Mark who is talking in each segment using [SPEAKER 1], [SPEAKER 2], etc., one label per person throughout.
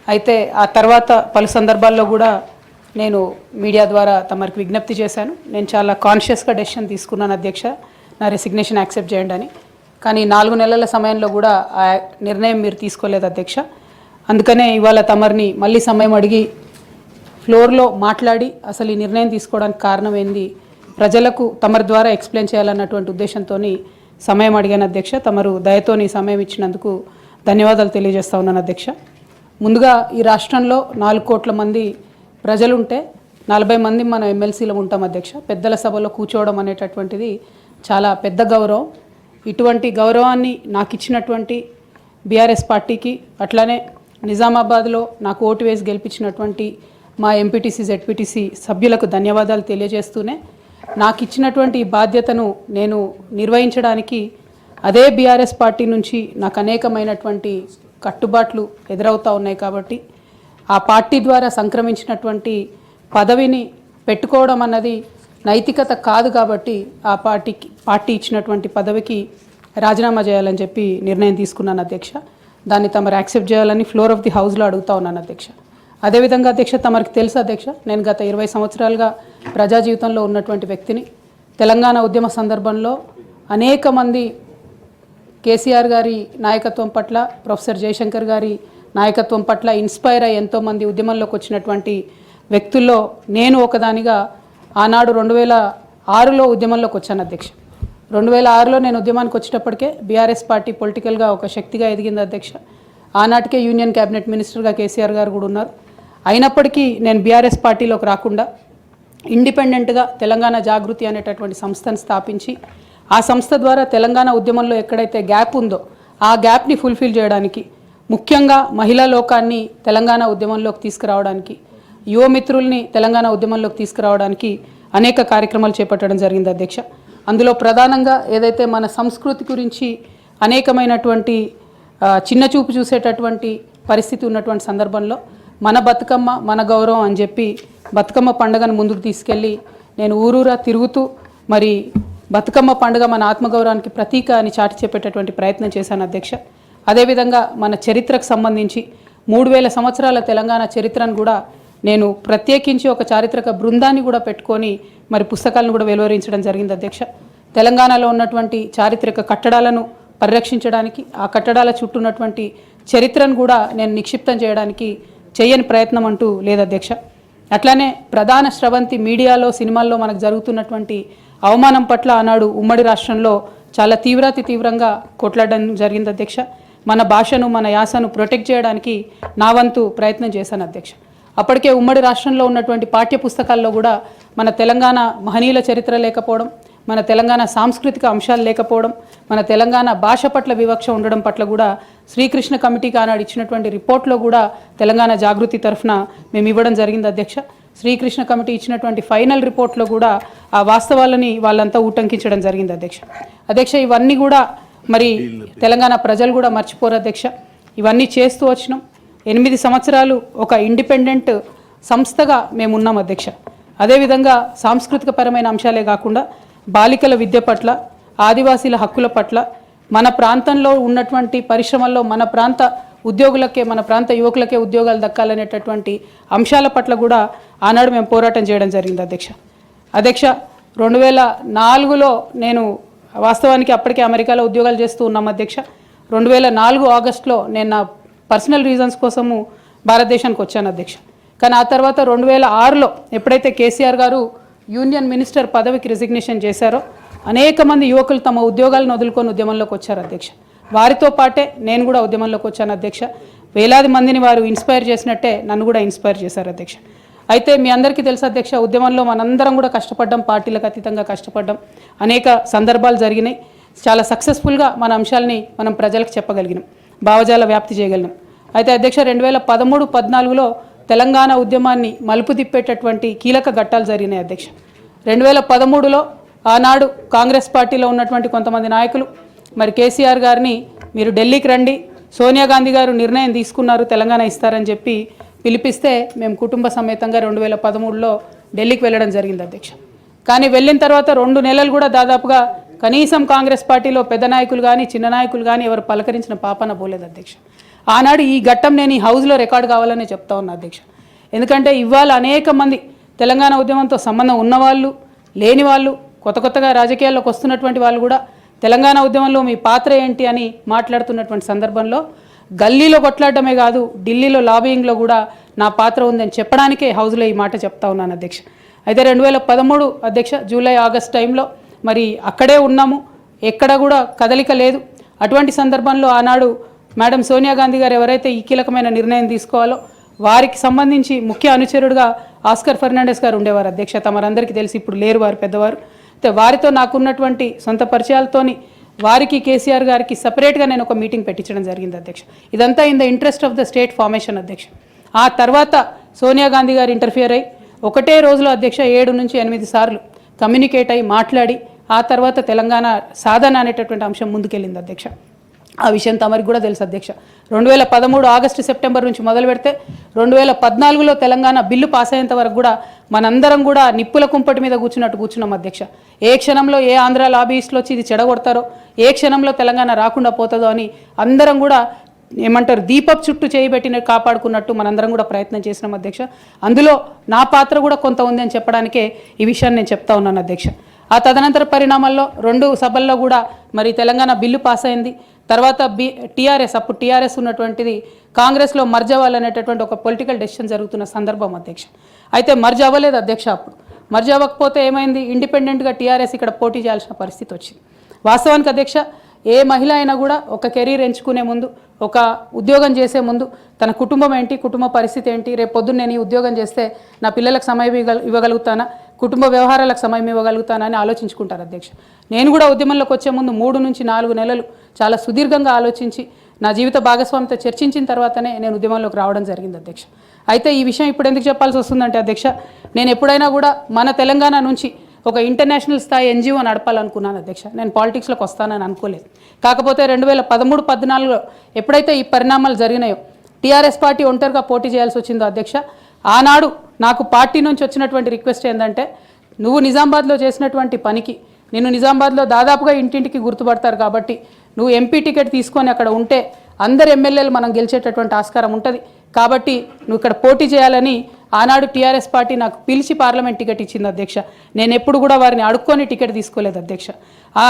[SPEAKER 1] అయితే ఆ తర్వాత పలు సందర్భాల్లో కూడా నేను మీడియా ద్వారా తమరికి విజ్ఞప్తి చేశాను. నేను చాలా కాన్షియస్గా డెసిషన్ తీసుకున్నాను అధ్యక్ష, నా రెసిగ్నేషన్ యాక్సెప్ట్ చేయండి అని. కానీ 4 నెలల సమయంలో కూడా ఆ నిర్ణయం మీరు తీసుకోలేదు అధ్యక్ష. అందుకనే ఇవాళ తమరిని మళ్ళీ సమయం అడిగి ఫ్లోర్లో మాట్లాడి అసలు ఈ నిర్ణయం తీసుకోవడానికి కారణం ఏంది ప్రజలకు తమరి ద్వారా ఎక్స్ప్లెయిన్ చేయాలన్నటువంటి ఉద్దేశంతో సమయం అడిగాను అధ్యక్ష. తమరు దయతోని సమయం ఇచ్చినందుకు ధన్యవాదాలు తెలియజేస్తా ఉన్నాను అధ్యక్ష. ముందుగా ఈ రాష్ట్రంలో 4 కోట్ల మంది ప్రజలుంటే 40 మంది మనం ఎమ్మెల్సీలో ఉంటాం అధ్యక్ష. పెద్దల సభలో కూర్చోవడం అనేటటువంటిది చాలా పెద్ద గౌరవం. ఇటువంటి గౌరవాన్ని నాకు ఇచ్చినటువంటి బీఆర్ఎస్ పార్టీకి, అట్లానే నిజామాబాద్లో నాకు ఓటు వేసి గెలిపించినటువంటి మా ఎంపీటీసీ జెడ్పీటీసీ సభ్యులకు ధన్యవాదాలు తెలియజేస్తూనే నాకు ఇచ్చినటువంటి బాధ్యతను నేను నిర్వహించడానికి అదే బీఆర్ఎస్ పార్టీ నుంచి నాకు అనేకమైనటువంటి కట్టుబాట్లు ఎదురవుతూ ఉన్నాయి. కాబట్టి ఆ పార్టీ ద్వారా సంక్రమించినటువంటి పదవిని పెట్టుకోవడం అన్నది నైతికత కాదు. కాబట్టి ఆ పార్టీ ఇచ్చినటువంటి పదవికి రాజీనామా చేయాలని చెప్పి నిర్ణయం తీసుకున్నాను అధ్యక్ష. దాన్ని తమరు యాక్సెప్ట్ చేయాలని ఫ్లోర్ ఆఫ్ ది హౌస్లో అడుగుతా ఉన్నాను అధ్యక్ష. అదేవిధంగా అధ్యక్ష, తమరికి తెలుసు అధ్యక్ష, నేను గత 20 సంవత్సరాలుగా ప్రజా జీవితంలో ఉన్నటువంటి వ్యక్తిని. తెలంగాణ ఉద్యమ సందర్భంలో అనేక మంది కేసీఆర్ గారి నాయకత్వం పట్ల, ప్రొఫెసర్ జయశంకర్ గారి నాయకత్వం పట్ల ఇన్స్పైర్ అయ్యి ఎంతోమంది ఉద్యమంలోకి వచ్చినటువంటి వ్యక్తుల్లో నేను ఒకదానిగా ఆనాడు 2006లో ఉద్యమంలోకి వచ్చాను అధ్యక్ష. 2006లో నేను ఉద్యమానికి వచ్చేటప్పటికే బీఆర్ఎస్ పార్టీ పొలిటికల్గా ఒక శక్తిగా ఎదిగింది అధ్యక్ష. ఆనాటికే యూనియన్ క్యాబినెట్ మినిస్టర్గా కేసీఆర్ గారు కూడా ఉన్నారు. అయినప్పటికీ నేను బీఆర్ఎస్ పార్టీలోకి రాకుండా ఇండిపెండెంట్గా తెలంగాణ జాగృతి అనేటటువంటి సంస్థను స్థాపించి ఆ సంస్థ ద్వారా తెలంగాణ ఉద్యమంలో ఎక్కడైతే గ్యాప్ ఉందో ఆ గ్యాప్ని ఫుల్ఫిల్ చేయడానికి, ముఖ్యంగా మహిళా లోకాన్ని తెలంగాణ ఉద్యమంలోకి తీసుకురావడానికి, యువమిత్రుల్ని తెలంగాణ ఉద్యమంలోకి తీసుకురావడానికి అనేక కార్యక్రమాలు చేపట్టడం జరిగింది అధ్యక్ష. అందులో ప్రధానంగా ఏదైతే మన సంస్కృతి గురించి అనేకమైనటువంటి చిన్నచూపు చూసేటటువంటి పరిస్థితి ఉన్నటువంటి సందర్భంలో మన బతుకమ్మ మన గౌరవం అని చెప్పి బతుకమ్మ పండుగను ముందుకు తీసుకెళ్ళి నేను ఊరూరా తిరుగుతూ మరి బతుకమ్మ పండుగ మన ఆత్మగౌరవానికి ప్రతీక అని చాటి చెప్పేటటువంటి ప్రయత్నం చేశాను అధ్యక్ష. అదేవిధంగా మన చరిత్రకు సంబంధించి 3000 సంవత్సరాల తెలంగాణ చరిత్రను కూడా నేను ప్రత్యేకించి ఒక చారిత్రక బృందాన్ని కూడా పెట్టుకొని మరి పుస్తకాలను కూడా వెలువరించడం జరిగింది అధ్యక్ష. తెలంగాణలో ఉన్నటువంటి చారిత్రక కట్టడాలను పరిరక్షించడానికి, ఆ కట్టడాల చుట్టూ ఉన్నటువంటి చరిత్రను కూడా నేను నిక్షిప్తం చేయడానికి చేయని ప్రయత్నం అంటూ లేదు అధ్యక్ష. అట్లానే ప్రధాన స్రవంతి మీడియాలో, సినిమాల్లో మనకు జరుగుతున్నటువంటి అవమానం పట్ల ఆనాడు ఉమ్మడి రాష్ట్రంలో చాలా తీవ్రంగా కొట్లాడడం జరిగింది అధ్యక్ష. మన భాషను, మన యాసను ప్రొటెక్ట్ చేయడానికి నా వంతు ప్రయత్నం చేశాను అధ్యక్ష. అప్పటికే ఉమ్మడి రాష్ట్రంలో ఉన్నటువంటి పాఠ్య పుస్తకాల్లో కూడా మన తెలంగాణ మహనీయుల చరిత్ర లేకపోవడం, మన తెలంగాణ సాంస్కృతిక అంశాలు లేకపోవడం, మన తెలంగాణ భాష పట్ల వివక్ష ఉండడం పట్ల కూడా శ్రీకృష్ణ కమిటీకి ఆనాడు ఇచ్చినటువంటి రిపోర్ట్లో కూడా తెలంగాణ జాగృతి తరఫున మేము ఇవ్వడం జరిగింది అధ్యక్ష. శ్రీకృష్ణ కమిటీ ఇచ్చినటువంటి ఫైనల్ రిపోర్ట్లో కూడా ఆ వాస్తవాలని వాళ్ళంతా ఊటంకించడం జరిగింది అధ్యక్ష. ఇవన్నీ కూడా మరి తెలంగాణ ప్రజలు కూడా మర్చిపోరు అధ్యక్ష. ఇవన్నీ చేస్తూ వచ్చినాం. 8 సంవత్సరాలు ఒక ఇండిపెండెంట్ సంస్థగా మేము ఉన్నాం అధ్యక్ష. అదేవిధంగా సాంస్కృతిక పరమైన అంశాలే కాకుండా బాలికల విద్య పట్ల, ఆదివాసీల హక్కుల పట్ల, మన ప్రాంతంలో ఉన్నటువంటి పరిశ్రమల్లో మన ప్రాంత ఉద్యోగులకే, మన ప్రాంత యువకులకే ఉద్యోగాలు దక్కాలనేటటువంటి అంశాల పట్ల కూడా ఆనాడు మేము పోరాటం చేయడం జరిగింది అధ్యక్ష. 2004లో నేను వాస్తవానికి అప్పటికే అమెరికాలో ఉద్యోగాలు చేస్తూ ఉన్నాం అధ్యక్ష. 2004 ఆగస్టులో నేను నా పర్సనల్ రీజన్స్ కోసము భారతదేశానికి వచ్చాను అధ్యక్ష. కానీ ఆ తర్వాత 2006లో ఎప్పుడైతే కేసీఆర్ గారు యూనియన్ మినిస్టర్ పదవికి రిజిగ్నేషన్ చేశారో అనేక మంది యువకులు తమ ఉద్యోగాలను వదులుకొని ఉద్యమంలోకి వచ్చారు అధ్యక్ష. వారితో పాటే నేను కూడా ఉద్యమంలోకి వచ్చాను అధ్యక్ష. వేలాది మందిని వారు ఇన్స్పైర్ చేసినట్టే నన్ను కూడా ఇన్స్పైర్ చేశారు అధ్యక్ష. అయితే మీ అందరికీ తెలుసు అధ్యక్ష, ఉద్యమంలో మనందరం కూడా కష్టపడ్డాం, పార్టీలకు అతీతంగా కష్టపడ్డాం. అనేక సందర్భాలు జరిగినాయి. చాలా సక్సెస్ఫుల్గా మన అంశాలని మనం ప్రజలకు చెప్పగలిగినాం, భావజాల వ్యాప్తి చేయగలిగినాం. అయితే అధ్యక్ష 2013-14లో తెలంగాణ ఉద్యమాన్ని మలుపు తిప్పేటటువంటి కీలక ఘట్టాలు జరిగినాయి అధ్యక్ష. 2013లో ఆనాడు కాంగ్రెస్ పార్టీలో ఉన్నటువంటి కొంతమంది నాయకులు మరి కేసీఆర్ గారిని మీరు ఢిల్లీకి రండి, సోనియా గాంధీ గారు నిర్ణయం తీసుకున్నారు తెలంగాణ ఇస్తారని చెప్పి పిలిపిస్తే మేము కుటుంబ సమేతంగా 2013లో ఢిల్లీకి వెళ్ళడం జరిగింది అధ్యక్ష. కానీ వెళ్ళిన తర్వాత 2 నెలలు కూడా దాదాపుగా కనీసం కాంగ్రెస్ పార్టీలో పెద్ద నాయకులు కానీ చిన్న నాయకులు కానీ ఎవరు పలకరించిన పాపన పోలేదు అధ్యక్ష. ఆనాడు ఈ ఘట్టం నేను ఈ హౌస్లో రికార్డ్ కావాలని చెప్తా ఉన్నా అధ్యక్ష. ఎందుకంటే ఇవాళ అనేక మంది తెలంగాణ ఉద్యమంతో సంబంధం ఉన్నవాళ్ళు, లేని వాళ్ళు, కొత్తగా రాజకీయాల్లోకి వస్తున్నటువంటి వాళ్ళు కూడా తెలంగాణ ఉద్యమంలో మీ పాత్ర ఏంటి అని మాట్లాడుతున్నటువంటి సందర్భంలో గల్లీలో కొట్లాడటమే కాదు, ఢిల్లీలో లాబియింగ్లో కూడా నా పాత్ర ఉందని చెప్పడానికే హౌస్లో ఈ మాట చెప్తా ఉన్నాను అధ్యక్ష. అయితే 2013 అధ్యక్ష జూలై ఆగస్ట్ టైంలో మరి అక్కడే ఉన్నాము, ఎక్కడ కూడా కదలిక లేదు. అటువంటి సందర్భంలో ఆనాడు మేడం సోనియా గాంధీ గారు ఎవరైతే ఈ కీలకమైన నిర్ణయం తీసుకోవాలో వారికి సంబంధించి ముఖ్య అనుచరుడుగా ఆస్కర్ ఫెర్నాండెస్ గారు ఉండేవారు అధ్యక్ష. తమరందరికీ తెలిసి ఇప్పుడు లేరు, వారు పెద్దవారు. అయితే వారితో నాకున్నటువంటి సొంత పరిచయాలతోని వారికి కేసీఆర్ గారికి సపరేట్గా నేను ఒక మీటింగ్ పెట్టించడం జరిగింది అధ్యక్ష. ఇదంతా in the interest of the state formation అధ్యక్ష. ఆ తర్వాత సోనియా గాంధీ గారు ఇంటర్ఫియర్ అయ్యి ఒకటే రోజులో అధ్యక్ష 7 నుంచి 8 సార్లు కమ్యూనికేట్ అయ్యి మాట్లాడి ఆ తర్వాత తెలంగాణ సాధన అనేటటువంటి అంశం ముందుకెళ్ళింది అధ్యక్ష. ఆ విషయం తమరికి కూడా తెలుసు అధ్యక్ష. 2013 ఆగస్టు సెప్టెంబర్ నుంచి మొదలు పెడితే 2014లో తెలంగాణ బిల్లు పాస్ అయ్యేంత వరకు కూడా మనందరం కూడా నిప్పుల కుంపటి మీద కూర్చున్నాం అధ్యక్ష. ఏ క్షణంలో ఏ ఆంధ్ర లాబీయిస్టులు వచ్చి ఇది చెడగొడతారో, ఏ క్షణంలో తెలంగాణ రాకుండా పోతుందో అని అందరం కూడా ఏమంటారు దీపపు చుట్టూ చేయబెట్టిన కాపాడుకున్నట్టు మనందరం కూడా ప్రయత్నం చేసినాం అధ్యక్ష. అందులో నా పాత్ర కూడా కొంత ఉంది అని చెప్పడానికే ఈ విషయాన్ని నేను చెప్తా ఉన్నాను అధ్యక్ష. ఆ తదనంతర పరిణామాల్లో 2 సభల్లో కూడా మరి తెలంగాణ బిల్లు పాస్ అయింది. తర్వాత టీఆర్ఎస్, అప్పుడు టీఆర్ఎస్ ఉన్నటువంటిది కాంగ్రెస్లో మర్జ్ అవ్వాలనేటటువంటి ఒక పొలిటికల్ డెసిషన్ జరుగుతున్న సందర్భం అధ్యక్ష. అయితే మర్జ్ అవ్వలేదు అధ్యక్ష. అప్పుడు మర్జ్ అవ్వకపోతే ఏమైంది, ఇండిపెండెంట్గా టీఆర్ఎస్ ఇక్కడ పోటీ చేయాల్సిన పరిస్థితి వచ్చింది. వాస్తవానికి అధ్యక్ష ఏ మహిళ అయినా కూడా ఒక కెరీర్ ఎంచుకునే ముందు, ఒక ఉద్యోగం చేసే ముందు తన కుటుంబం ఏంటి, కుటుంబ పరిస్థితి ఏంటి, రేపు పొద్దున్న నేను ఈ ఉద్యోగం చేస్తే నా పిల్లలకు సమయం ఇవ్వగలుగుతానా, కుటుంబ వ్యవహారాలకు సమయం ఇవ్వగలుగుతానా అని ఆలోచించుకుంటారు అధ్యక్ష. నేను కూడా ఉద్యమంలోకి వచ్చే ముందు 3 నుంచి 4 నెలలు చాలా సుదీర్ఘంగా ఆలోచించి నా జీవిత భాగస్వామితో చర్చించిన తర్వాతనే నేను ఉద్యమంలోకి రావడం జరిగింది అధ్యక్ష. అయితే ఈ విషయం ఇప్పుడు ఎందుకు చెప్పాల్సి వస్తుందంటే అధ్యక్ష, నేను ఎప్పుడైనా కూడా మన తెలంగాణ నుంచి ఒక ఇంటర్నేషనల్ స్థాయి ఎన్జిఓ నడపాలనుకున్నాను అధ్యక్ష. నేను పాలిటిక్స్లోకి వస్తానని అనుకోలేదు. కాకపోతే 2013-14లో ఎప్పుడైతే ఈ పరిణామాలు జరిగినాయో, టీఆర్ఎస్ పార్టీ ఒంటరిగా పోటీ చేయాల్సి వచ్చిందో అధ్యక్ష, ఆనాడు నాకు పార్టీ నుంచి వచ్చినటువంటి రిక్వెస్ట్ ఏంటంటే, నువ్వు నిజామాబాద్లో చేసినటువంటి పనికి నిన్ను నిజామాబాద్లో దాదాపుగా ఇంటింటికి గుర్తుపడతారు కాబట్టి నువ్వు ఎంపీ టికెట్ తీసుకొని అక్కడ ఉంటే అందరు ఎమ్మెల్యేలు మనం గెలిచేటటువంటి ఆస్కారం ఉంటుంది కాబట్టి నువ్వు ఇక్కడ పోటీ చేయాలని ఆనాడు టీఆర్ఎస్ పార్టీ నాకు పిలిచి పార్లమెంట్ టికెట్ ఇచ్చింది అధ్యక్ష. నేను ఎప్పుడు కూడా వారిని అడుక్కొని టికెట్ తీసుకోలేదు అధ్యక్ష. ఆ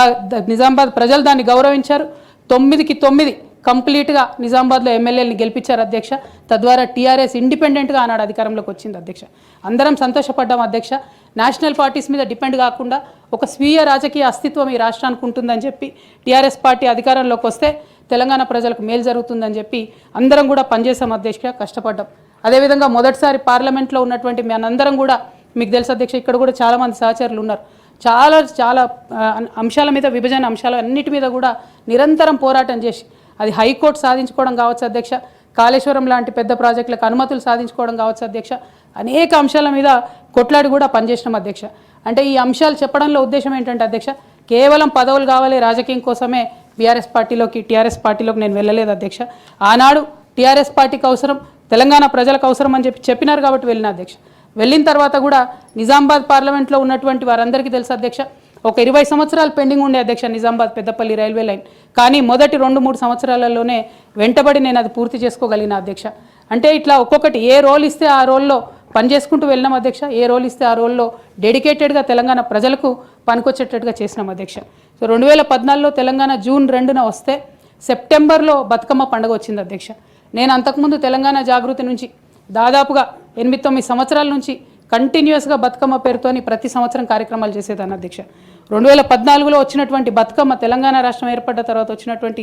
[SPEAKER 1] నిజామాబాద్ ప్రజలు దాన్ని గౌరవించారు. 9కి 9 కంప్లీట్గా నిజామాబాద్లో ఎమ్మెల్యేని గెలిపించారు అధ్యక్ష. తద్వారా టీఆర్ఎస్ ఇండిపెండెంట్గా ఆనాడు అధికారంలోకి వచ్చింది అధ్యక్ష. అందరం సంతోషపడ్డాం అధ్యక్ష. నేషనల్ పార్టీస్ మీద డిపెండ్ కాకుండా ఒక స్వీయ రాజకీయ అస్తిత్వం ఈ రాష్ట్రానికి ఉంటుందని చెప్పి టీఆర్ఎస్ పార్టీ అధికారంలోకి వస్తే తెలంగాణ ప్రజలకు మేలు జరుగుతుందని చెప్పి అందరం కూడా పనిచేసాం అధ్యక్ష, కష్టపడ్డాం. అదేవిధంగా మొదటిసారి పార్లమెంట్లో ఉన్నటువంటి మనందరం కూడా మీకు తెలుసు అధ్యక్ష, ఇక్కడ కూడా చాలామంది సహచరులు ఉన్నారు. చాలా అంశాల మీద, విభజన అంశాల అన్నిటి మీద కూడా నిరంతరం పోరాటం చేసి అది హైకోర్టు సాధించుకోవడం కావచ్చు అధ్యక్ష, కాళేశ్వరం లాంటి పెద్ద ప్రాజెక్టులకు అనుమతులు సాధించుకోవడం కావచ్చు అధ్యక్ష, అనేక అంశాల మీద కొట్లాడి కూడా పనిచేసినాం అధ్యక్ష. అంటే ఈ అంశాలు చెప్పడంలో ఉద్దేశం ఏంటంటే అధ్యక్ష, కేవలం పదవులు కావాలి రాజకీయం కోసమే టీఆర్ఎస్ పార్టీలోకి నేను వెళ్ళలేదు అధ్యక్ష. ఆనాడు టీఆర్ఎస్ పార్టీకి అవసరం, తెలంగాణ ప్రజలకు అవసరం అని చెప్పినారు కాబట్టి వెళ్ళిన అధ్యక్ష. వెళ్ళిన తర్వాత కూడా నిజామాబాద్ పార్లమెంట్లో ఉన్నటువంటి వారందరికీ తెలుసు అధ్యక్ష, ఒక 20 సంవత్సరాలు పెండింగ్ ఉండే అధ్యక్ష నిజామాబాద్ పెద్దపల్లి రైల్వే లైన్. కానీ మొదటి 2-3 సంవత్సరాలలోనే వెంటబడి నేను అది పూర్తి చేసుకోగలిగిన అధ్యక్ష. అంటే ఇట్లా ఒక్కొక్కటి ఏ రోల్ ఇస్తే ఆ రోల్లో పనిచేసుకుంటూ వెళ్ళినాం అధ్యక్ష. ఏ రోల్ ఇస్తే ఆ రోల్లో డెడికేటెడ్గా తెలంగాణ ప్రజలకు పనికొచ్చేటట్టుగా చేసినాం అధ్యక్ష. సో 2014లో తెలంగాణ జూన్ 2న వస్తే సెప్టెంబర్లో బతుకమ్మ పండుగ వచ్చింది అధ్యక్ష. నేను అంతకుముందు తెలంగాణ జాగృతి నుంచి దాదాపుగా 8-9 సంవత్సరాల నుంచి కంటిన్యూస్గా బతుకమ్మ పేరుతోని ప్రతి సంవత్సరం కార్యక్రమాలు చేసేదాన్ని అధ్యక్ష. 2014లో వచ్చినటువంటి బతుకమ్మ, తెలంగాణ రాష్ట్రం ఏర్పడ్డ తర్వాత వచ్చినటువంటి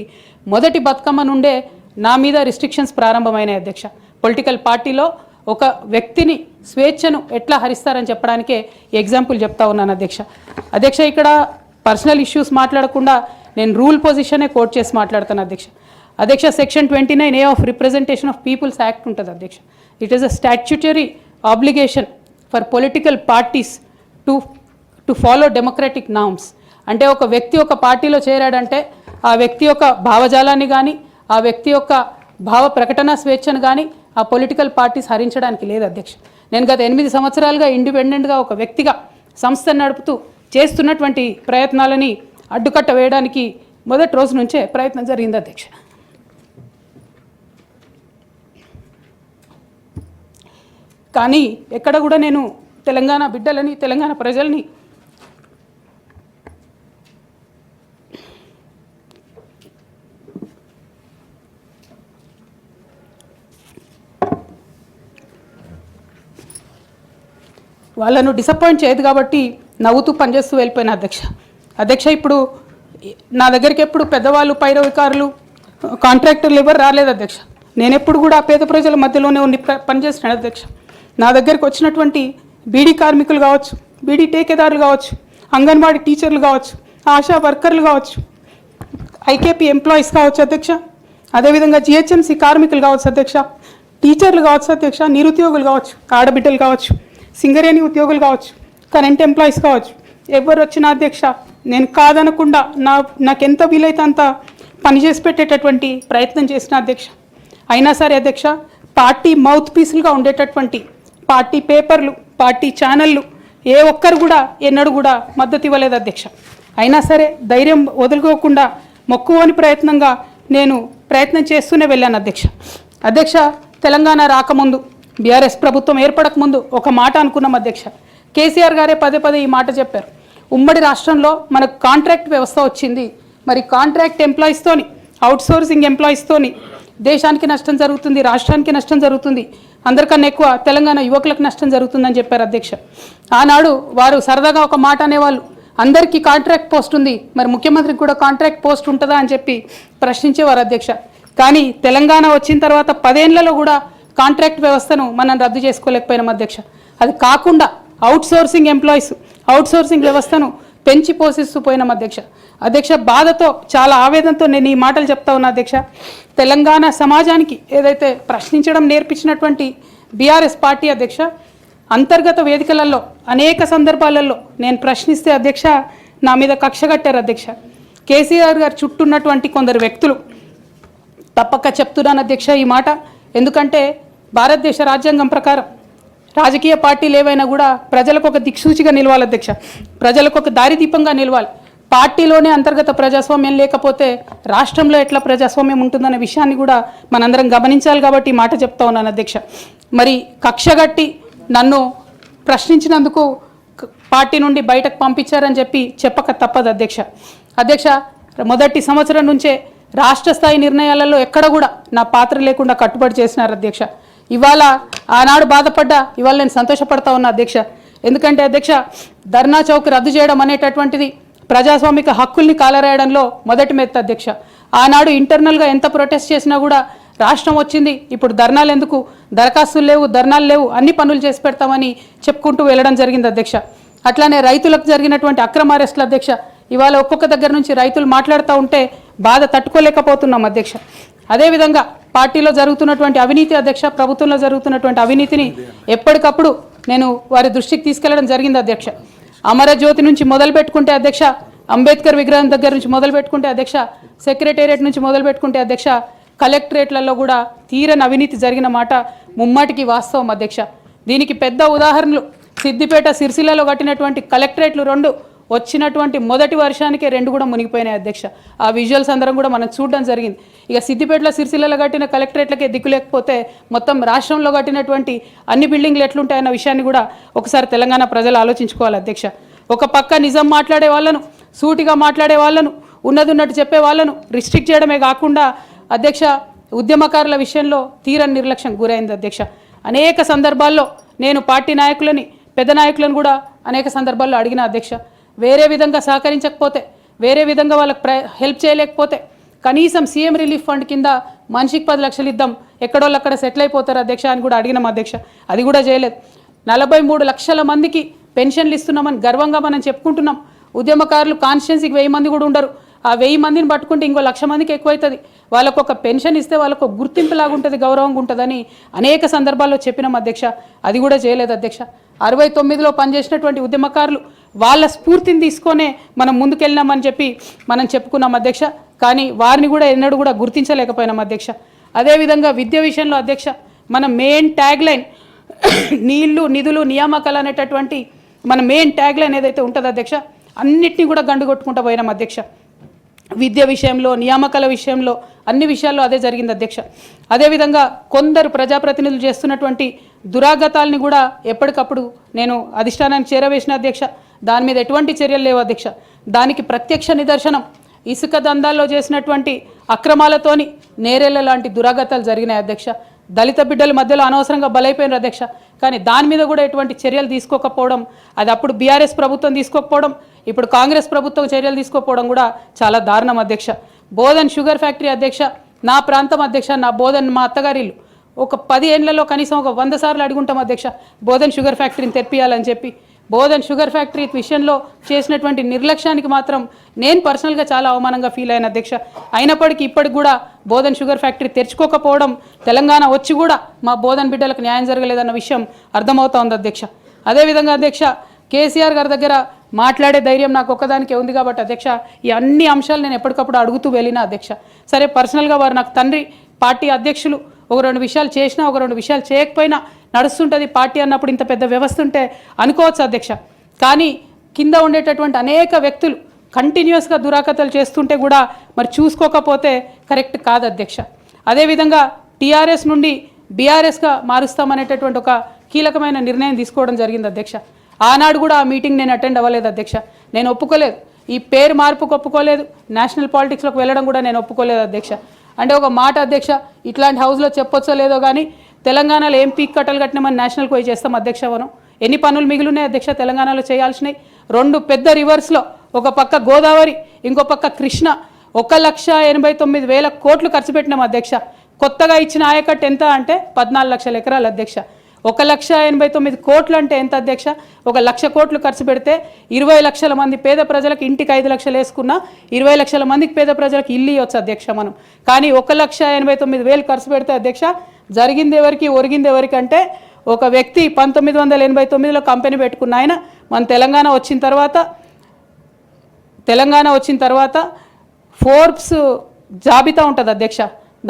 [SPEAKER 1] మొదటి బతుకమ్మ నుండే నా మీద రిస్ట్రిక్షన్స్ ప్రారంభమైనాయి అధ్యక్ష. పొలిటికల్ పార్టీలో ఒక వ్యక్తిని స్వేచ్ఛను ఎట్లా హరిస్తారని చెప్పడానికే ఎగ్జాంపుల్ చెప్తా ఉన్నాను అధ్యక్ష. ఇక్కడ పర్సనల్ ఇష్యూస్ మాట్లాడకుండా నేను రూల్ పొజిషనే కోట్ చేసి మాట్లాడతాను అధ్యక్ష. Section 29A of representation of peoples act ఉంటుంది అధ్యక్ష. It is a statutory obligation for political parties to follow democratic norms. అంటే ఒక వ్యక్తి ఒక పార్టీలో చేరాడంటే ఆ వ్యక్తి యొక్క భావజాలాన్ని కానీ, ఆ వ్యక్తి యొక్క భావ ప్రకటన స్వేచ్ఛను కానీ ఆ పొలిటికల్ పార్టీస్ హరించడానికి లేదు అధ్యక్ష. నేను గత 8 సంవత్సరాలుగా ఇండిపెండెంట్గా ఒక వ్యక్తిగా సంస్థను నడుపుతూ చేస్తున్నటువంటి ప్రయత్నాలని అడ్డుకట్ట వేయడానికి మొదటి రోజు నుంచే ప్రయత్నం జరిగింది అధ్యక్ష. కానీ ఎక్కడ కూడా నేను తెలంగాణ బిడ్డలని, తెలంగాణ ప్రజల్ని వాళ్ళను డిసప్పాయింట్ చేయదు కాబట్టి నవ్వుతూ పనిచేస్తూ వెళ్ళిపోయిన అధ్యక్ష ఇప్పుడు నా దగ్గరికి ఎప్పుడు పెద్దవాళ్ళు, పైరవికారులు, కాంట్రాక్టర్లు ఎవరు రాలేదు అధ్యక్ష. నేను ఎప్పుడు కూడా పేద ప్రజల మధ్యలోనే ఉండి పనిచేస్తున్నాను అధ్యక్ష. నా దగ్గరికి వచ్చినటువంటి బీడీ కార్మికులు కావచ్చు, బీడీ టేకేదారులు కావచ్చు, అంగన్వాడీ టీచర్లు కావచ్చు, ఆశా వర్కర్లు కావచ్చు, ఐకేపీ ఎంప్లాయీస్ కావచ్చు అధ్యక్ష, అదేవిధంగా జిహెచ్ఎంసీ కార్మికులు కావచ్చు అధ్యక్ష, టీచర్లు కావచ్చు అధ్యక్ష, నిరుద్యోగులు కావచ్చు, ఆడబిడ్డలు కావచ్చు, సింగరేణి ఉద్యోగులు కావచ్చు, కరెంట్ ఎంప్లాయీస్ కావచ్చు, ఎవరు వచ్చిన అధ్యక్ష నేను కాదనకుండా నాకెంత వీలైతే అంత పనిచేసి పెట్టేటటువంటి ప్రయత్నం చేసిన అధ్యక్ష. అయినా సరే అధ్యక్ష, పార్టీ మౌత్ పీసులుగా ఉండేటటువంటి పార్టీ పేపర్లు, పార్టీ ఛానళ్ళు ఏ ఒక్కరు కూడా ఎన్నడూ కూడా మద్దతు ఇవ్వలేదు అధ్యక్ష. అయినా సరే ధైర్యం వదులుకోకుండా మొక్కువని ప్రయత్నంగా నేను ప్రయత్నం చేస్తూనే వెళ్ళాను అధ్యక్ష. తెలంగాణ రాకముందు, బీఆర్ఎస్ ప్రభుత్వం ఏర్పడకముందు ఒక మాట అనుకున్నాం అధ్యక్ష. కేసీఆర్ గారే పదే పదే ఈ మాట చెప్పారు. ఉమ్మడి రాష్ట్రంలో మనకు కాంట్రాక్ట్ వ్యవస్థ వచ్చింది, మరి కాంట్రాక్ట్ ఎంప్లాయీస్తోని, అవుట్సోర్సింగ్ ఎంప్లాయీస్తోని దేశానికి నష్టం జరుగుతుంది, రాష్ట్రానికి నష్టం జరుగుతుంది, అందరికన్నా ఎక్కువ తెలంగాణ యువకులకు నష్టం జరుగుతుందని చెప్పారు అధ్యక్ష. ఆనాడు వారు సరదాగా ఒక మాట అనేవాళ్ళు, అందరికీ కాంట్రాక్ట్ పోస్ట్ ఉంది, మరి ముఖ్యమంత్రికి కూడా కాంట్రాక్ట్ పోస్ట్ ఉంటుందా అని చెప్పి ప్రశ్నించేవారు అధ్యక్ష. కానీ తెలంగాణ వచ్చిన తర్వాత 10 ఏళ్లలో కూడా కాంట్రాక్ట్ వ్యవస్థను మనం రద్దు చేసుకోలేకపోయినాం అధ్యక్ష. అది కాకుండా అవుట్సోర్సింగ్ ఎంప్లాయీస్, అవుట్సోర్సింగ్ వ్యవస్థను పెంచి పోషిస్తూ పోయినాం అధ్యక్ష. బాధతో, చాలా ఆవేదనతో నేను ఈ మాటలు చెప్తా ఉన్నా అధ్యక్ష. తెలంగాణ సమాజానికి ఏదైతే ప్రశ్నించడం నేర్పించినటువంటి బీఆర్ఎస్ పార్టీ అధ్యక్ష, అంతర్గత వేదికలలో అనేక సందర్భాలలో నేను ప్రశ్నిస్తే అధ్యక్ష నా మీద కక్ష కట్టారు అధ్యక్ష. కేసీఆర్ గారు చుట్టూ ఉన్నటువంటి కొందరు వ్యక్తులు, తప్పక చెప్తున్నాను అధ్యక్ష ఈ మాట, ఎందుకంటే భారతదేశ రాజ్యాంగం ప్రకారం రాజకీయ పార్టీలు ఏవైనా కూడా ప్రజలకు ఒక దిక్సూచిగా నిలవాలి అధ్యక్ష, ప్రజలకు ఒక దారిదీపంగా నిలవాలి. పార్టీలోనే అంతర్గత ప్రజాస్వామ్యం లేకపోతే రాష్ట్రంలో ఎట్లా ప్రజాస్వామ్యం ఉంటుందనే విషయాన్ని కూడా మనందరం గమనించాలి కాబట్టి మాట చెప్తా ఉన్నాను అధ్యక్ష. మరి కక్షగట్టి నన్ను ప్రశ్నించినందుకు పార్టీ నుండి బయటకు పంపించారని చెప్పి చెప్పక తప్పదు అధ్యక్ష. మొదటి సంవత్సరం నుంచే రాష్ట్ర స్థాయి నిర్ణయాలలో ఎక్కడ కూడా నా పాత్ర లేకుండా కట్టుబడి చేసినారు అధ్యక్ష. ఇవాళ ఆనాడు బాధపడ్డా, ఇవాళ నేను సంతోషపడతా ఉన్నా అధ్యక్ష. ఎందుకంటే అధ్యక్ష, ధర్నా చౌక్ రద్దు చేయడం అనేటటువంటిది ప్రజాస్వామిక హక్కుల్ని కాలరాయడంలో మొదటి మెత్త అధ్యక్ష. ఆనాడు ఇంటర్నల్గా ఎంత ప్రొటెస్ట్ చేసినా కూడా రాష్ట్రం వచ్చింది, ఇప్పుడు ధర్నాలు ఎందుకు, దరఖాస్తులు లేవు, ధర్నాలు లేవు, అన్ని పనులు చేసి పెడతామని చెప్పుకుంటూ వెళ్ళడం జరిగింది అధ్యక్ష. అట్లానే రైతులకు జరిగినటువంటి అక్రమ అరెస్టులు అధ్యక్ష, ఇవాళ ఒక్కొక్క దగ్గర నుంచి రైతులు మాట్లాడుతూ ఉంటే బాధ తట్టుకోలేకపోతున్నాం అధ్యక్ష. అదేవిధంగా పార్టీలో జరుగుతున్నటువంటి అవినీతి అధ్యక్ష, ప్రభుత్వంలో జరుగుతున్నటువంటి అవినీతిని ఎప్పటికప్పుడు నేను వారి దృష్టికి తీసుకెళ్లడం జరిగింది అధ్యక్ష. అమరజ్యోతి నుంచి మొదలు పెట్టుకుంటే అధ్యక్ష, అంబేద్కర్ విగ్రహం దగ్గర నుంచి మొదలు పెట్టుకుంటే అధ్యక్ష, సెక్రటేరియట్ నుంచి మొదలు పెట్టుకుంటే అధ్యక్ష, కలెక్టరేట్లలో కూడా తీరని అవినీతి జరిగిన మాట ముమ్మాటికి వాస్తవం అధ్యక్ష. దీనికి పెద్ద ఉదాహరణలు సిద్దిపేట, సిరిసిల్లలో కట్టినటువంటి కలెక్టరేట్లు 2 వచ్చినటువంటి మొదటి వర్షానికే 2 కూడా మునిగిపోయినాయి అధ్యక్ష. ఆ విజువల్స్ అందరం కూడా మనం చూడడం జరిగింది. ఇక సిద్దిపేటలో, సిరిసిల్లలో కట్టిన కలెక్టరేట్లకే దిక్కు లేకపోతే మొత్తం రాష్ట్రంలో కట్టినటువంటి అన్ని బిల్డింగ్లు ఎట్లుంటాయన్న విషయాన్ని కూడా ఒకసారి తెలంగాణ ప్రజలు ఆలోచించుకోవాలి అధ్యక్ష. ఒక పక్క నిజం మాట్లాడే వాళ్ళను, సూటిగా మాట్లాడే వాళ్ళను, ఉన్నది ఉన్నట్టు చెప్పే వాళ్ళను రిస్ట్రిక్ట్ చేయడమే కాకుండా అధ్యక్ష, ఉద్యమకారుల విషయంలో తీరని నిర్లక్ష్యం గురైంది అధ్యక్ష. అనేక సందర్భాల్లో నేను పార్టీ నాయకులని, పెద్ద నాయకులను కూడా అనేక సందర్భాల్లో అడిగిన అధ్యక్ష. వేరే విధంగా సహకరించకపోతే, వేరే విధంగా వాళ్ళకి హెల్ప్ చేయలేకపోతే కనీసం సీఎం రిలీఫ్ ఫండ్ కింద మనిషికి 10 లక్షలు ఇద్దాం, ఎక్కడోళ్ళు అక్కడ సెటిల్ అయిపోతారు అధ్యక్ష అని కూడా అడిగినాం అధ్యక్ష. అది కూడా చేయలేదు. 43 లక్షల మందికి పెన్షన్లు ఇస్తున్నామని గర్వంగా మనం చెప్పుకుంటున్నాం. ఉద్యమకారులు కాన్స్టిట్యున్సీకి 1000 మంది కూడా ఉండరు. ఆ 1000 మందిని పట్టుకుంటే ఇంకో 1,00,000 మందికి ఎక్కువైతుంది. వాళ్ళకు ఒక పెన్షన్ ఇస్తే వాళ్ళకు ఒక గుర్తింపులాగా ఉంటుంది, గౌరవంగా ఉంటుందని అనేక సందర్భాల్లో చెప్పినాం అధ్యక్ష. అది కూడా చేయలేదు అధ్యక్ష. 69లో పనిచేసినటువంటి ఉద్యమకారులు వాళ్ళ స్ఫూర్తిని తీసుకొనే మనం ముందుకెళ్ళినామని చెప్పి మనం చెప్పుకున్నాం అధ్యక్ష. కానీ వారిని కూడా ఎన్నడూ కూడా గుర్తించలేకపోయినాం అధ్యక్ష. అదేవిధంగా విద్య విషయంలో అధ్యక్ష, మన మెయిన్ ట్యాగ్ లైన్ నీళ్లు, నిధులు, నియామకాలు అనేటటువంటి మన మెయిన్ ట్యాగ్ లైన్ ఏదైతే ఉంటుందో అధ్యక్ష, అన్నిటినీ కూడా గండు కొట్టుకుంటూ పోయినాం అధ్యక్ష. విద్య విషయంలో, నియామకాల విషయంలో, అన్ని విషయాల్లో అదే జరిగింది అధ్యక్ష. అదేవిధంగా కొందరు ప్రజాప్రతినిధులు చేస్తున్నటువంటి దురాగతాలని కూడా ఎప్పటికప్పుడు నేను అధిష్టానానికి చేరవేసిన అధ్యక్ష. దాని మీద ఎటువంటి చర్యలు లేవు అధ్యక్ష. దానికి ప్రత్యక్ష నిదర్శనం ఇసుక దందాల్లో చేసినటువంటి అక్రమాలతోని నేరేళ్ల లాంటి దురాగతాలు జరిగినాయి అధ్యక్ష. దళిత బిడ్డల మధ్యలో అనవసరంగా బలైపోయినారు అధ్యక్ష. కానీ దాని మీద కూడా ఎటువంటి చర్యలు తీసుకోకపోవడం, అది అప్పుడు బీఆర్ఎస్ ప్రభుత్వం తీసుకోకపోవడం, ఇప్పుడు కాంగ్రెస్ ప్రభుత్వం చర్యలు తీసుకోకపోవడం కూడా చాలా దారుణం అధ్యక్ష. బోధన్ షుగర్ ఫ్యాక్టరీ అధ్యక్ష, నా ప్రాంతం అధ్యక్ష, నా బోధన్ మా అత్తగారిల్లు. ఒక 10 ఏళ్లలో కనీసం ఒక 100 సార్లు అడుగుంటాం అధ్యక్ష బోధన్ షుగర్ ఫ్యాక్టరీని తెప్పియాలని చెప్పి. బోధన్ షుగర్ ఫ్యాక్టరీ విషయంలో చేసినటువంటి నిర్లక్ష్యానికి మాత్రం నేను పర్సనల్గా చాలా అవమానంగా ఫీల్ అయిన అధ్యక్ష. అయినప్పటికీ ఇప్పటికి కూడా బోధన్ షుగర్ ఫ్యాక్టరీ తెరుచుకోకపోవడం, తెలంగాణ వచ్చి కూడా మా బోధన్ బిడ్డలకు న్యాయం జరగలేదన్న విషయం అర్థమవుతా ఉంది అధ్యక్ష. అదేవిధంగా అధ్యక్ష, కేసీఆర్ గారి దగ్గర మాట్లాడే ధైర్యం నాకు ఒక్కదానికే ఉంది కాబట్టి అధ్యక్ష, ఈ అన్ని అంశాలు నేను ఎప్పటికప్పుడు అడుగుతూ వెళ్ళిన అధ్యక్ష. సరే, పర్సనల్గా వారు నాకు తండ్రి, పార్టీ అధ్యక్షులు, ఒక 2 విషయాలు చేసినా ఒక 2 విషయాలు చేయకపోయినా నడుస్తుంటుంది పార్టీ అన్నప్పుడు, ఇంత పెద్ద వ్యవస్థ ఉంటే అనుకోవచ్చు అధ్యక్ష. కానీ కింద ఉండేటటువంటి అనేక వ్యక్తులు కంటిన్యూస్గా దురాకతలు చేస్తుంటే కూడా మరి చూసుకోకపోతే కరెక్ట్ కాదు అధ్యక్ష. అదేవిధంగా టీఆర్ఎస్ నుండి బీఆర్ఎస్గా మారుస్తామనేటటువంటి ఒక కీలకమైన నిర్ణయం తీసుకోవడం జరిగింది అధ్యక్ష. ఆనాడు కూడా ఆ మీటింగ్ నేను అటెండ్ అవ్వలేదు అధ్యక్ష. నేను ఒప్పుకోలేదు, ఈ పేరు మార్పుకు ఒప్పుకోలేదు, నేషనల్ పాలిటిక్స్లోకి వెళ్ళడం కూడా నేను ఒప్పుకోలేదు అధ్యక్ష. అంటే ఒక మాట అధ్యక్ష, ఇట్లాంటి హౌస్లో చెప్పొచ్చో లేదో కానీ తెలంగాణలో ఏం పీక్ కట్టలు కట్టినామని నేషనల్కి పోయి చేస్తాం అధ్యక్ష. మనం ఎన్ని పనులు మిగిలినాయి అధ్యక్ష తెలంగాణలో చేయాల్సినవి? 2 పెద్ద రివర్స్లో, ఒక పక్క గోదావరి, ఇంకో పక్క కృష్ణ, 1,89,000 కోట్లు ఖర్చు పెట్టినాం అధ్యక్ష. కొత్తగా ఇచ్చిన ఆయకట్టు ఎంత అంటే 14 లక్షల ఎకరాలు అధ్యక్ష. 1,89,000 కోట్లు అంటే ఎంత అధ్యక్ష? 1,00,000 కోట్లు ఖర్చు పెడితే 20 లక్షల మంది పేద ప్రజలకు ఇంటికి 5 లక్షలు వేసుకున్నా 20 లక్షల మందికి పేద ప్రజలకు ఇల్లు ఇవ్వచ్చు అధ్యక్ష మనం. కానీ 1,89,000 ఖర్చు పెడితే అధ్యక్ష జరిగింది ఎవరికి, ఒరిగింది ఎవరికి అంటే, ఒక వ్యక్తి 1989లో కంపెనీ పెట్టుకున్న ఆయన మన తెలంగాణ వచ్చిన తర్వాత ఫోర్బ్స్ జాబితా ఉంటుంది అధ్యక్ష,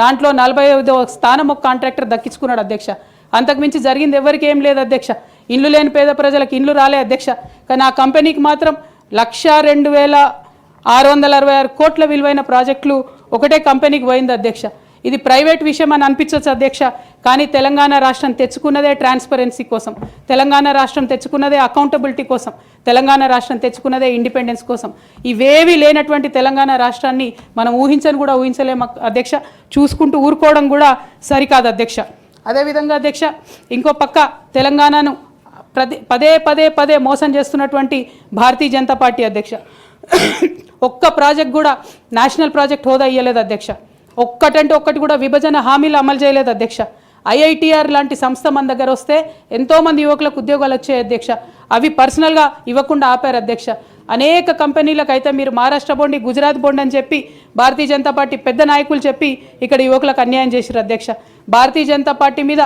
[SPEAKER 1] దాంట్లో 45వ స్థానం ఒక కాంట్రాక్టర్ దక్కించుకున్నాడు అధ్యక్ష. అంతకుమించి జరిగింది ఎవరికి ఏం లేదు అధ్యక్ష. ఇల్లు లేని పేద ప్రజలకు ఇల్లు రాలే అధ్యక్ష. కానీ ఆ కంపెనీకి మాత్రం 1,02,666 కోట్ల విలువైన ప్రాజెక్టులు ఒకటే కంపెనీకి పోయింది అధ్యక్ష. ఇది ప్రైవేట్ విషయం అని అనిపించవచ్చు అధ్యక్ష, కానీ తెలంగాణ రాష్ట్రం తెచ్చుకున్నదే ట్రాన్స్పరెన్సీ కోసం, తెలంగాణ రాష్ట్రం తెచ్చుకున్నదే అకౌంటబిలిటీ కోసం, తెలంగాణ రాష్ట్రం తెచ్చుకున్నదే ఇండిపెండెన్స్ కోసం. ఇవేవి లేనటువంటి తెలంగాణ రాష్ట్రాన్ని మనం కూడా ఊహించలేము అధ్యక్ష. చూసుకుంటూ ఊరుకోవడం కూడా సరికాదు అధ్యక్ష. అదేవిధంగా అధ్యక్ష, ఇంకో పక్క తెలంగాణను పదే మోసం చేస్తున్నటువంటి భారతీయ జనతా పార్టీ అధ్యక్ష, ఒక్క ప్రాజెక్ట్ కూడా నేషనల్ ప్రాజెక్ట్ హోదా ఇవ్వలేదు అధ్యక్ష. ఒక్కటంటే ఒక్కటి కూడా విభజన హామీలు అమలు చేయలేదు అధ్యక్ష. ఐఐటిఆర్ లాంటి సంస్థ మన దగ్గర వస్తే ఎంతోమంది యువకులకు ఉద్యోగాలు వచ్చాయి అధ్యక్ష. అవి పర్సనల్గా ఇవ్వకుండా ఆపారు అధ్యక్ష. అనేక కంపెనీలకు అయితే మీరు మహారాష్ట్ర బోండి, గుజరాత్ బోండి అని చెప్పి భారతీయ జనతా పార్టీ పెద్ద నాయకులు చెప్పి ఇక్కడ యువకులకు అన్యాయం చేశారు అధ్యక్ష. భారతీయ జనతా పార్టీ మీద